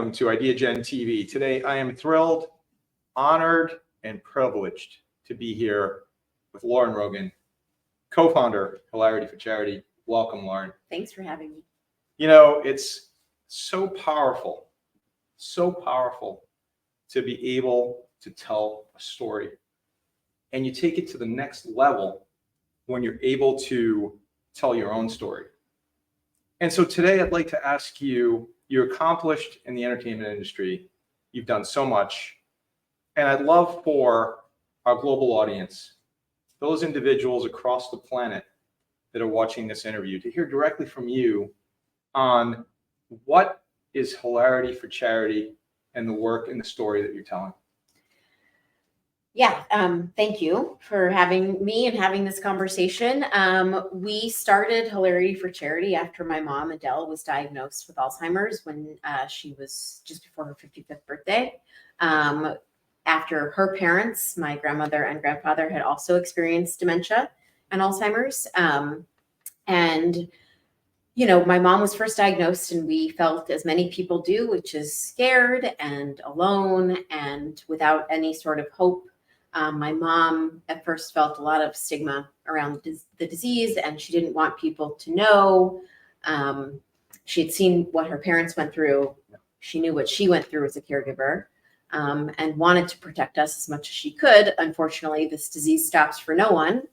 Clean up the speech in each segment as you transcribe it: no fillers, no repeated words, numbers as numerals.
welcome to IdeaGen TV. Today, I am thrilled, honored, and privileged to be here with Miller Rogen, co-founder, Hilarity For Charity. Welcome, Lauren. Thanks for having me. You know, it's so powerful to be able to tell a story. And you take it to the next level when you're able to tell your own story. And so today I'd like to ask you, you're accomplished in the entertainment industry. You've done so much. And I'd love for our global audience, those individuals across the planet that are watching this interview, to hear directly from you on what is Hilarity For Charity and the work and the story that you're telling. Yeah, thank you for having me and having this conversation. We started Hilarity For Charity after my mom, Adele, was diagnosed with Alzheimer's when she was just before her 55th birthday. After her parents, my grandmother and grandfather, had also experienced dementia and Alzheimer's. And you know, my mom was first diagnosed and we felt, as many people do, which is scared and alone and without any sort of hope. My mom at first felt a lot of stigma around the disease, and she didn't want people to know. She had seen what her parents went through. She knew what she went through as a caregiver, and wanted to protect us as much as she could. Unfortunately, this disease stops for no one.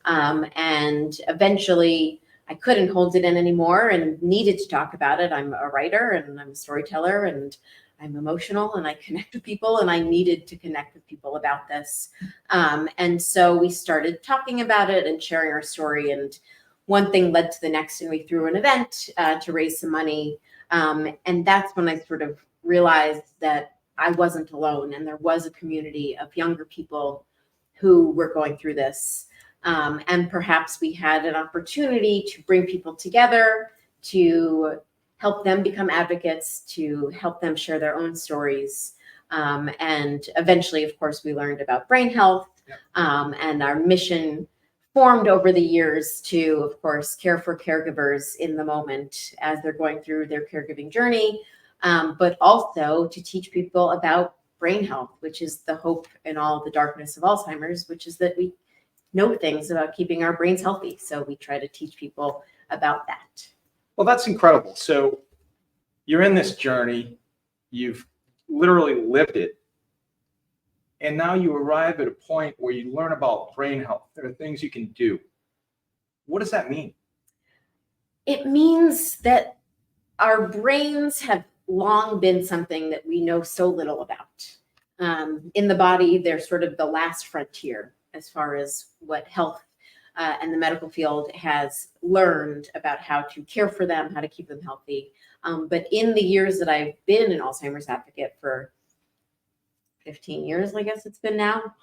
And eventually I couldn't hold it in anymore and needed to talk about it. I'm a writer and I'm a storyteller and I'm emotional and I connect with people, and I needed to connect with people about this. And so we started talking about it and sharing our story, and one thing led to the next, and we threw an event to raise some money. And that's when I sort of realized that I wasn't alone, and there was a community of younger people who were going through this. And perhaps we had an opportunity to bring people together, to help them become advocates, to help them share their own stories. And eventually, of course, we learned about brain health, and our mission formed over the years to, of course, care for caregivers in the moment as they're going through their caregiving journey, but also to teach people about brain health, which is the hope in all the darkness of Alzheimer's, which is that we know things about keeping our brains healthy. So we try to teach people about that. Well, that's incredible. So you're in this journey, you've literally lived it, and now you arrive at a point where you learn about brain health. There are things you can do. What does that mean? It means that our brains have long been something that we know so little about. In the body, they're sort of the last frontier as far as what health and the medical field has learned about how to care for them, how to keep them healthy. But in the years that I've been an Alzheimer's advocate, for 15 years, I guess it's been now,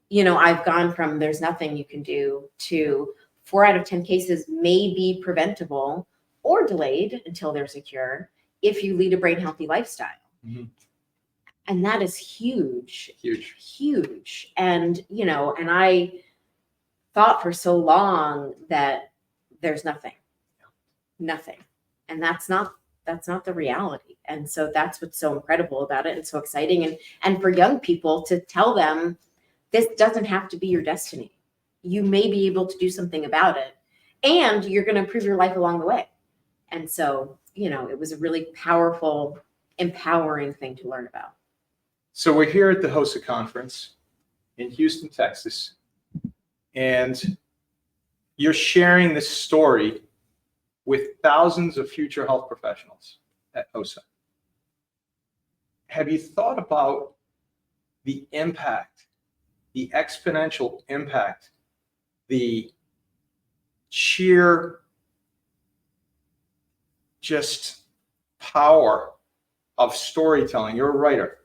you know, I've gone from there's nothing you can do to 4 out of 10 cases may be preventable or delayed until there's a cure if you lead a brain healthy lifestyle. Mm-hmm. And that is huge. Huge. And, you know, and I thought for so long that there's nothing. And that's not the reality. And so that's what's so incredible about it and so exciting. And for young people to tell them, this doesn't have to be your destiny. You may be able to do something about it, and you're going to improve your life along the way. And so, you know, it was a really powerful, empowering thing to learn about. So we're here at the HOSA conference in Houston, Texas, and you're sharing this story with thousands of future health professionals at HOSA. Have you thought about the impact, the exponential impact, the sheer just power of storytelling? You're a writer.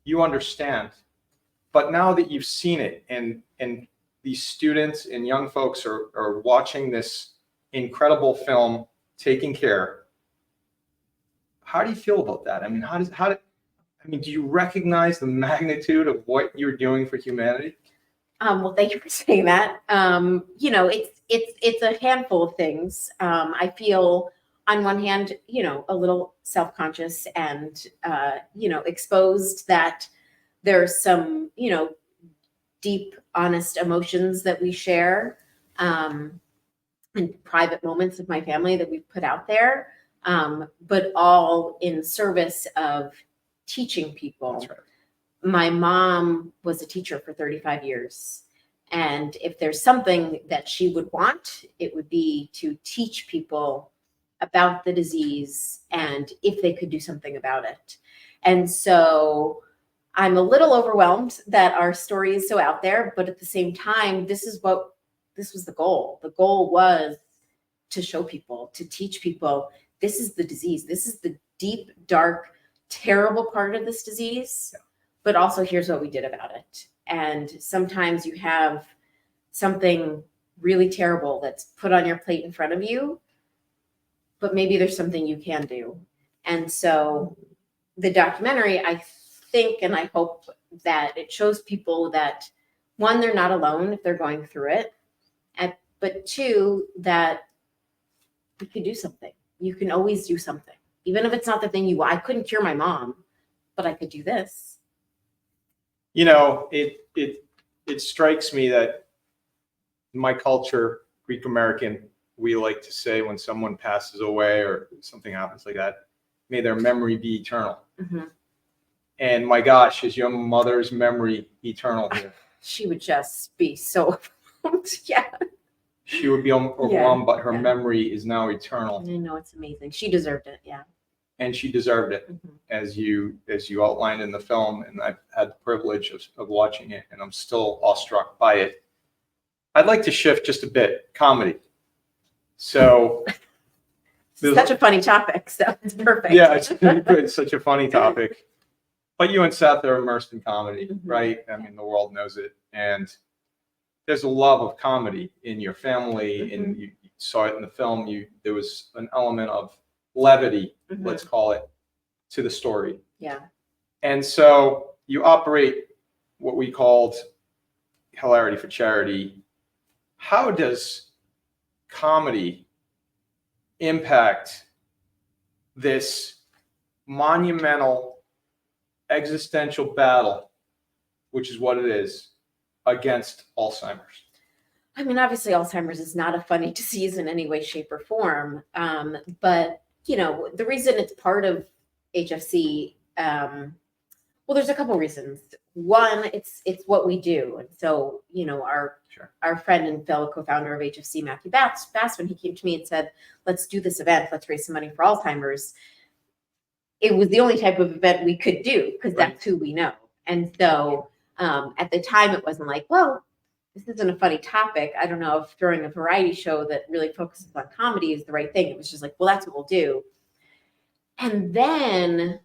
You understand. But now that you've seen it, and these students and young folks are watching this incredible film, Taking Care, how do you feel about that? I mean, do you recognize the magnitude of what you're doing for humanity? Well, thank you for saying that. You know, it's a handful of things. I feel on one hand, a little self-conscious and, exposed that there's some, deep, honest emotions that we share, and private moments of my family that we've put out there, but all in service of teaching people. That's right. My mom was a teacher for 35 years. And if there's something that she would want, it would be to teach people about the disease and if they could do something about it. And so I'm a little overwhelmed that our story is so out there, but at the same time, this was the goal. The goal was to show people, to teach people, this is the disease. This is the deep, dark, terrible part of this disease. Yeah. But also here's what we did about it. And sometimes you have something really terrible that's put on your plate in front of you, but maybe there's something you can do. And so the documentary, I think, and I hope that it shows people that, one, they're not alone if they're going through it, but two, that you can do something. You can always do something. Even if it's not the thing I couldn't cure my mom, but I could do this. It strikes me that in my culture, Greek American, we like to say when someone passes away or something happens like that, may their memory be eternal. Mm-hmm. And my gosh, is your mother's memory eternal here? She would just be so, yeah. She would be overwhelmed, but her memory is now eternal. I know, it's amazing. She deserved it, yeah. And she deserved it, mm-hmm. as you outlined in the film, and I've had the privilege of watching it, and I'm still awestruck by it. I'd like to shift just a bit, comedy. So, such a funny topic, so it's perfect. Yeah, it's such a funny topic. But you and Seth are immersed in comedy, mm-hmm. right? I mean, the world knows it, and there's a love of comedy in your family, mm-hmm. and you saw it in the film. There was an element of levity, mm-hmm. let's call it, to the story. Yeah. And so you operate what we called Hilarity For Charity. How does comedy impact this monumental existential battle, which is what it is, against Alzheimer's? I mean, obviously Alzheimer's is not a funny disease in any way, shape, or form. But the reason it's part of HFC, well, there's a couple reasons. One, it's what we do. And so, our friend and fellow co-founder of HFC, Matthew Bass, when he came to me and said, let's do this event, let's raise some money for Alzheimer's. It was the only type of event we could do because right. That's who we know. And so at the time, it wasn't like, well, this isn't a funny topic. I don't know if throwing a variety show that really focuses on comedy is the right thing. It was just like, well, that's what we'll do. And then,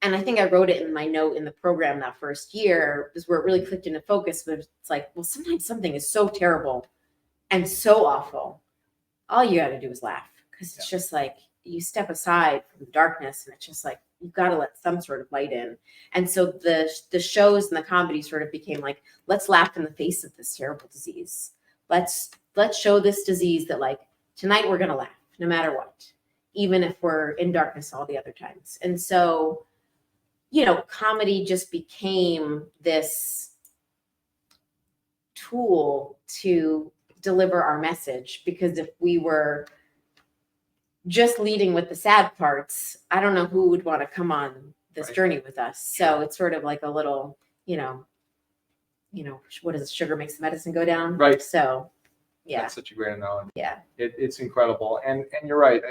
and I think I wrote it in my note in the program that first year, is where it really clicked into focus. But it's like, well, sometimes something is so terrible and so awful. All you got to do is laugh, because it's just like you step aside from the darkness, and it's just like you've got to let some sort of light in. And so the shows and the comedy sort of became like, let's laugh in the face of this terrible disease. Let's show this disease that, like, tonight we're gonna laugh no matter what, even if we're in darkness all the other times. And so, comedy just became this tool to deliver our message, because if we were just leading with the sad parts, I don't know who would want to come on this right. journey with us. So it's sort of like a little, what is it? Sugar makes the medicine go down. Right. So, yeah. That's such a great analogy. Yeah. It's incredible. And you're right.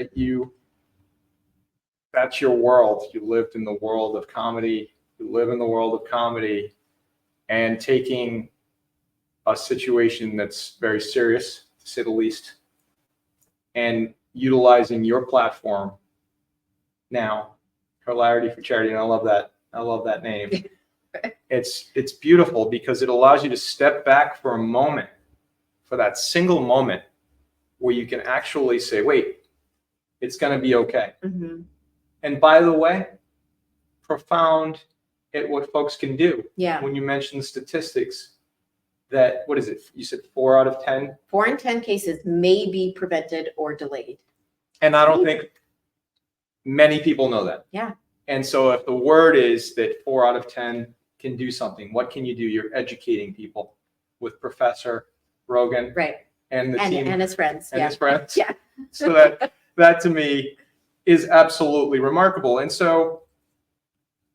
That's your world. You lived in the world of comedy. You live in the world of comedy, and taking a situation that's very serious, to say the least, and utilizing your platform now, Hilarity For Charity, and I love that name. It's beautiful because it allows you to step back for a moment, for that single moment where you can actually say, wait, it's going to be okay. Mm-hmm. And by the way, profound at what folks can do. Yeah. When you mentioned statistics, that, what is it? You said 4 out of 10? 4 in 10 cases may be prevented or delayed. And I don't think many people know that. Yeah. And so if the word is that 4 out of 10 can do something, what can you do? You're educating people with Professor Rogen Right. and the team And his friends. and Yeah. his friends. Yeah. So that to me is absolutely remarkable. And so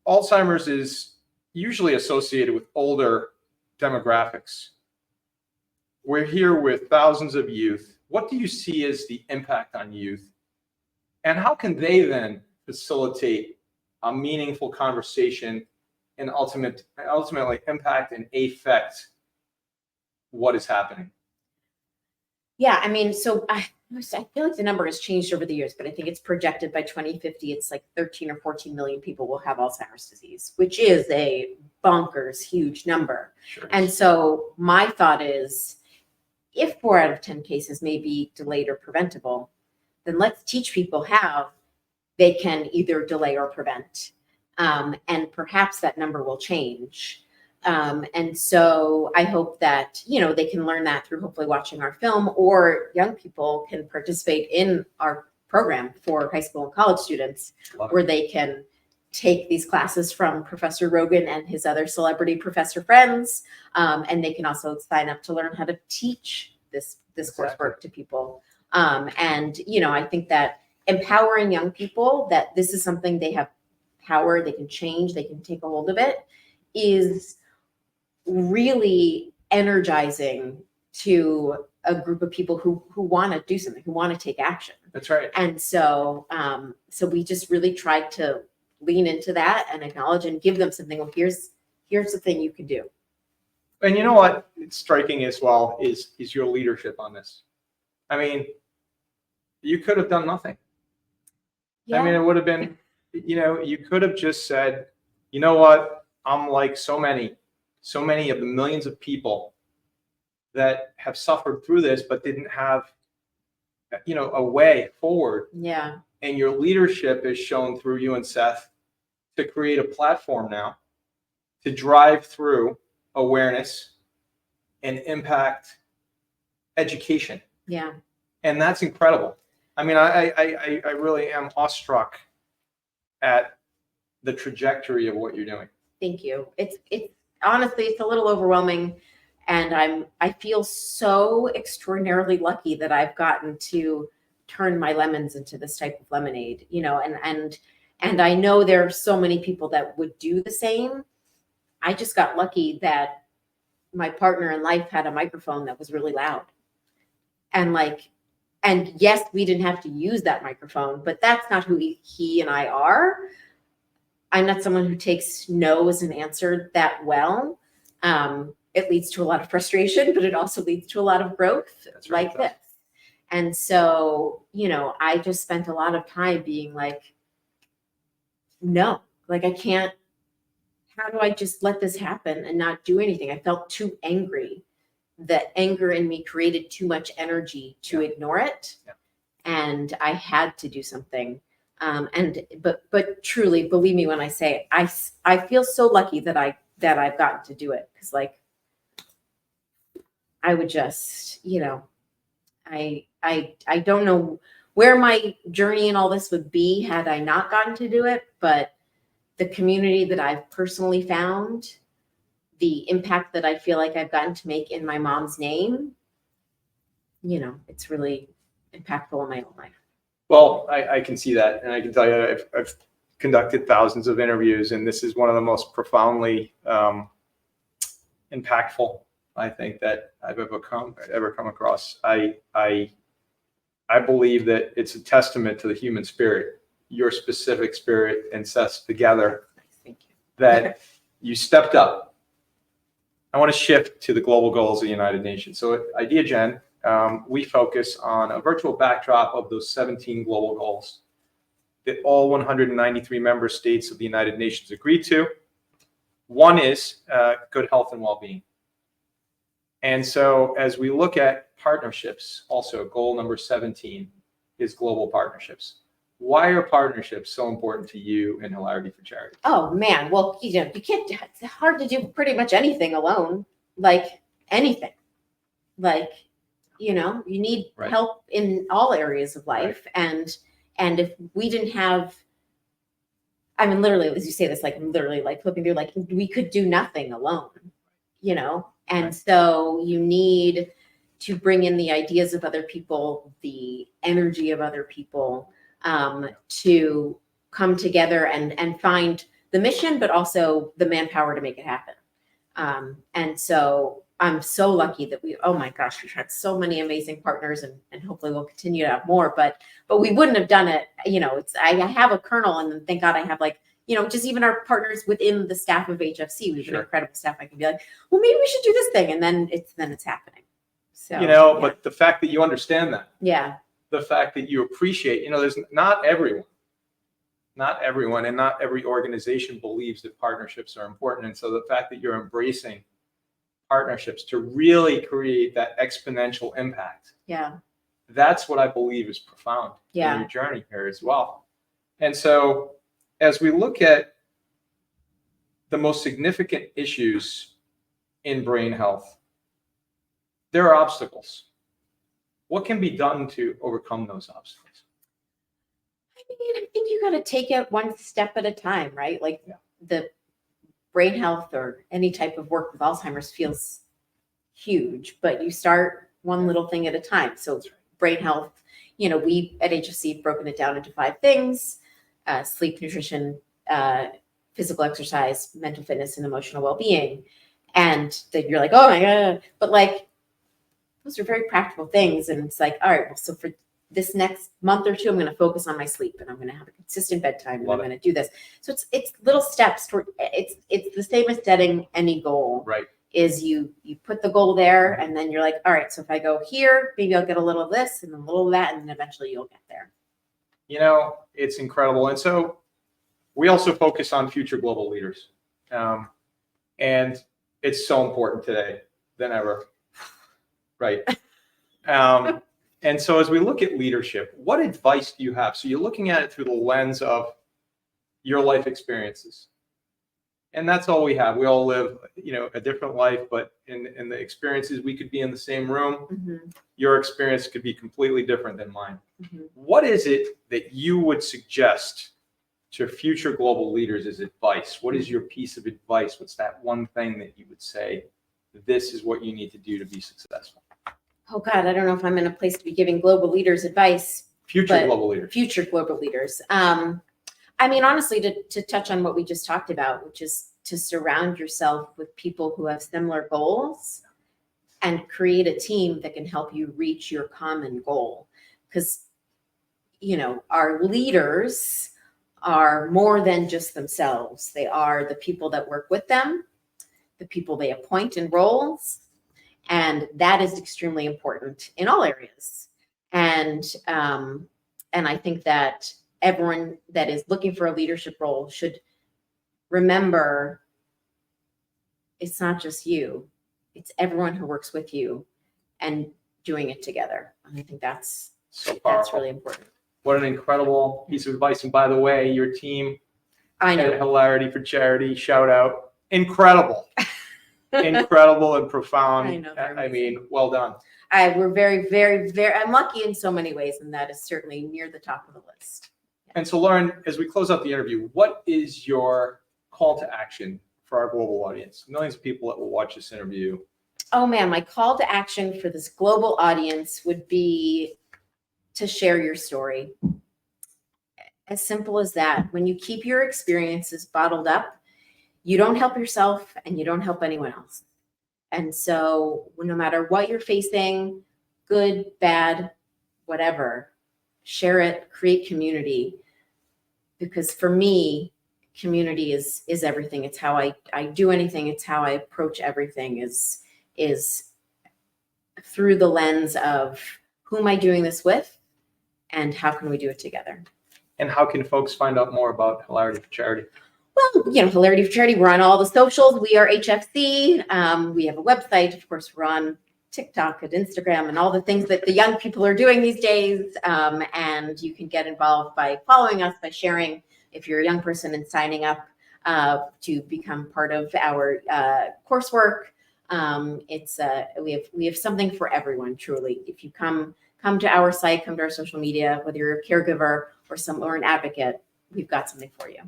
Alzheimer's is usually associated with older demographics. We're here with thousands of youth. What do you see as the impact on youth? And how can they then facilitate a meaningful conversation and ultimately impact and affect what is happening? Yeah, I mean, so I feel like the number has changed over the years, but I think it's projected by 2050, it's like 13 or 14 million people will have Alzheimer's disease, which is a bonkers huge number. Sure. And so my thought is, if 4 out of 10 cases may be delayed or preventable, then let's teach people how they can either delay or prevent. And perhaps that number will change. And so I hope that, they can learn that through hopefully watching our film, or young people can participate in our program for high school and college students, where they can take these classes from Professor Rogen and his other celebrity professor friends. And they can also sign up to learn how to teach this coursework to people. And, I think that empowering young people that this is something they have power, they can change, they can take a hold of it, is really energizing to a group of people who want to do something, who want to take action. That's right. And so, so we just really tried to lean into that and acknowledge and give them something. Well, here's the thing you can do. And you know what? It's striking as well is your leadership on this. I mean, you could have done nothing. Yeah. I mean, it would have been, you could have just said, you know what? I'm like so many of the millions of people that have suffered through this, but didn't have, a way forward. Yeah. And your leadership is shown through you and Seth to create a platform now to drive through awareness and impact education. Yeah. And that's incredible. I mean, I really am awestruck at the trajectory of what you're doing. Thank you. It's honestly, it's a little overwhelming, and I feel so extraordinarily lucky that I've gotten to turn my lemons into this type of lemonade, and I know there are so many people that would do the same. I just got lucky that my partner in life had a microphone that was really loud. And yes, we didn't have to use that microphone, but that's not who he and I are. I'm not someone who takes no as an answer that well. It leads to a lot of frustration, but it also leads to a lot of growth. That's right, like this. And so, I just spent a lot of time being like, no, like I can't, how do I just let this happen and not do anything? I felt too angry. The anger in me created too much energy to ignore it. Yeah. And I had to do something. But truly, believe me when I say I feel so lucky that I've gotten to do it, because I would just, I don't know where my journey and all this would be had I not gotten to do it, but the community that I've personally found, the impact that I feel like I've gotten to make in my mom's name, it's really impactful in my own life. Well, I can see that. And I can tell you, I've conducted thousands of interviews, and this is one of the most profoundly impactful, I think, that I've ever come across. I believe that it's a testament to the human spirit, your specific spirit and Seth's together. Thank you. That you stepped up. I want to shift to the global goals of the United Nations. So at IdeaGen, we focus on a virtual backdrop of those 17 global goals that all 193 member states of the United Nations agreed to. One is good health and well-being. And so as we look at partnerships, also goal number 17 is global partnerships. Why are partnerships so important to you in Hilarity for Charity? Oh man, well, you can't, it's hard to do pretty much anything alone, like anything. Like You know, you need Right. help in all areas of life. And if we didn't have, I mean, literally, as you say this, like literally like flipping through, like we could do nothing alone, you know? And Right. so you need to bring in the ideas of other people, the energy of other people, to come together and find the mission, but also the manpower to make it happen. And so I'm so lucky that oh my gosh, we've had so many amazing partners, and hopefully we'll continue to have more, but we wouldn't have done it. You know, I have a kernel, and thank God I have, like, you know, just even our partners within the staff of HFC, we have an incredible staff. I can be like, well, maybe we should do this thing. And then it's happening. So, you know, but the fact that you understand that, the fact that you appreciate, you know, there's not everyone, and not every organization believes that partnerships are important. And so the fact that you're embracing partnerships to really create that exponential impact, that's what I believe is profound in your journey here as well. And so as we look at the most significant issues in brain health, there are obstacles. What can be done to overcome those obstacles? I mean, I think you got to take it one step at a time, right? Like the brain health or any type of work with Alzheimer's feels huge, but you start one little thing at a time. So brain health, you know, we at HFC have broken it down into 5 things: sleep, nutrition, physical exercise, mental fitness, and emotional well-being. And then you're like, oh my God, but like, those are very practical things. And it's like, all right, well, so for this next month or two, I'm going to focus on my sleep, and I'm going to have a consistent bedtime, and I'm going to do this. So it's little steps toward, it's the same as setting any goal. Right. Is you put the goal there, and then you're like, all right, so if I go here, maybe I'll get a little of this and a little of that, and then eventually you'll get there. You know, it's incredible. And so we also focus on future global leaders. And it's so important today than ever. Right. And so as we look at leadership, what advice do you have? So you're looking at it through the lens of your life experiences. And that's all we have. We all live, you know, a different life, but in the experiences, we could be in the same room. Mm-hmm. Your experience could be completely different than mine. Mm-hmm. What is it that you would suggest to future global leaders as advice? What is your piece of advice? What's that one thing that you would say, this is what you need to do to be successful? Oh God, I don't know if I'm in a place to be giving global leaders advice. Future global leaders. I mean, honestly, to touch on what we just talked about, which is to surround yourself with people who have similar goals and create a team that can help you reach your common goal. Because, you know, our leaders are more than just themselves. They are the people that work with them, the people they appoint in roles. And that is extremely important in all areas. And I think that everyone that is looking for a leadership role should remember it's not just you, it's everyone who works with you and doing it together. And I think that's really important. What an incredible piece of advice. And by the way, your team at Hilarity For Charity, shout out. Incredible. Incredible and profound. I mean, well done. We're very, very, very, I'm lucky in so many ways, and that is certainly near the top of the list. Yeah. And so, Lauren, as we close out the interview, what is your call to action for our global audience? Millions of people that will watch this interview. Oh man, my call to action for this global audience would be to share your story. As simple as that. When you keep your experiences bottled up, you don't help yourself and you don't help anyone else. And so no matter what you're facing, good, bad, whatever, share it, create community. Because for me, community is everything. It's how I do anything. It's how I approach everything is through the lens of who am I doing this with and how can we do it together? And how can folks find out more about Hilarity For Charity? Well, you know, Hilarity For Charity, we're on all the socials. We are HFC. We have a website. Of course, we're on TikTok and Instagram and all the things that the young people are doing these days. And you can get involved by following us, by sharing if you're a young person and signing up to become part of our coursework. We have something for everyone, truly. If you come to our site, come to our social media, whether you're a caregiver or an advocate, we've got something for you.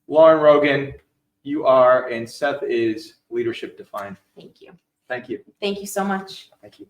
Lauren Rogen, you are, and Seth is leadership defined. Thank you. Thank you. Thank you so much. Thank you.